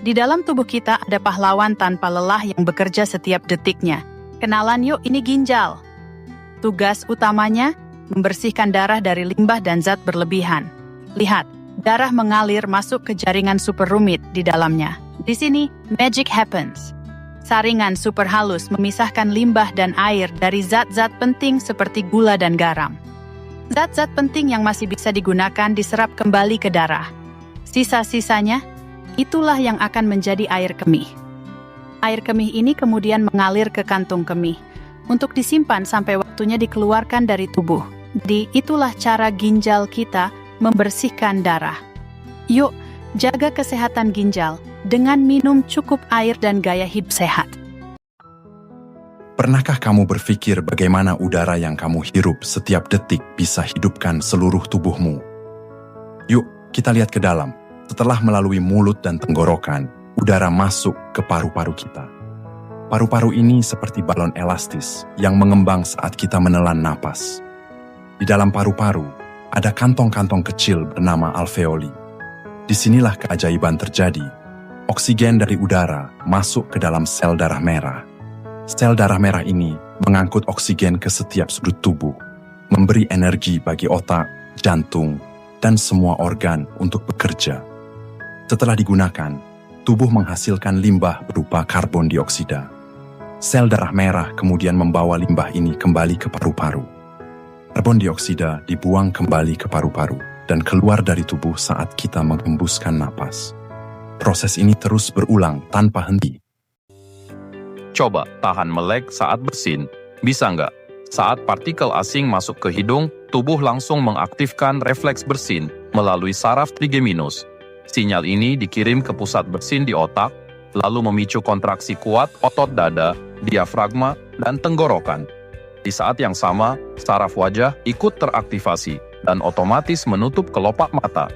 Di dalam tubuh kita ada pahlawan tanpa lelah yang bekerja setiap detiknya. Kenalan yuk, ini ginjal. Tugas utamanya, membersihkan darah dari limbah dan zat berlebihan. Lihat, darah mengalir masuk ke jaringan super rumit di dalamnya. Di sini, magic happens. Saringan super halus memisahkan limbah dan air dari zat-zat penting seperti gula dan garam. Zat-zat penting yang masih bisa digunakan diserap kembali ke darah. Sisa-sisanya, itulah yang akan menjadi air kemih. Air kemih ini kemudian mengalir ke kantung kemih untuk disimpan sampai waktunya dikeluarkan dari tubuh. Jadi itulah cara ginjal kita membersihkan darah. Yuk, jaga kesehatan ginjal dengan minum cukup air dan gaya hidup sehat. Pernahkah kamu berpikir bagaimana udara yang kamu hirup setiap detik bisa hidupkan seluruh tubuhmu? Yuk, kita lihat ke dalam. Setelah melalui mulut dan tenggorokan, udara masuk ke paru-paru kita. Paru-paru ini seperti balon elastis yang mengembang saat kita menelan napas. Di dalam paru-paru, ada kantong-kantong kecil bernama alveoli. Disinilah keajaiban terjadi. Oksigen dari udara masuk ke dalam sel darah merah. Sel darah merah ini mengangkut oksigen ke setiap sudut tubuh, memberi energi bagi otak, jantung, dan semua organ untuk bekerja. Setelah digunakan, tubuh menghasilkan limbah berupa karbon dioksida. Sel darah merah kemudian membawa limbah ini kembali ke paru-paru. Karbon dioksida dibuang kembali ke paru-paru dan keluar dari tubuh saat kita menghembuskan napas. Proses ini terus berulang tanpa henti. Coba tahan melek saat bersin. Bisa nggak? Saat partikel asing masuk ke hidung, tubuh langsung mengaktifkan refleks bersin melalui saraf trigeminus. Sinyal ini dikirim ke pusat bersin di otak, lalu memicu kontraksi kuat otot dada, diafragma, dan tenggorokan. Di saat yang sama, saraf wajah ikut teraktivasi dan otomatis menutup kelopak mata.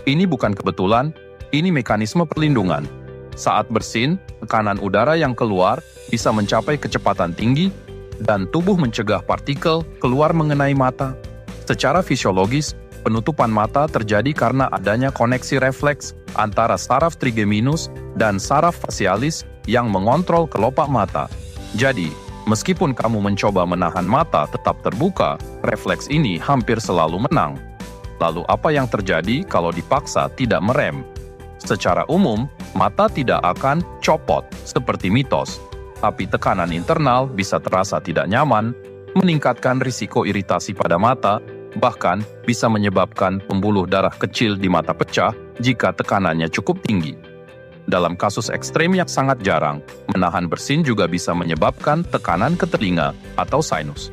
Ini bukan kebetulan, ini mekanisme perlindungan. Saat bersin, tekanan udara yang keluar bisa mencapai kecepatan tinggi dan tubuh mencegah partikel keluar mengenai mata. Secara fisiologis, penutupan mata terjadi karena adanya koneksi refleks antara saraf trigeminus dan saraf facialis yang mengontrol kelopak mata. Jadi, meskipun kamu mencoba menahan mata tetap terbuka, refleks ini hampir selalu menang. Lalu apa yang terjadi kalau dipaksa tidak merem? Secara umum, mata tidak akan copot seperti mitos, tapi tekanan internal bisa terasa tidak nyaman, meningkatkan risiko iritasi pada mata, bahkan bisa menyebabkan pembuluh darah kecil di mata pecah jika tekanannya cukup tinggi. Dalam kasus ekstrem yang sangat jarang, menahan bersin juga bisa menyebabkan tekanan ke telinga atau sinus.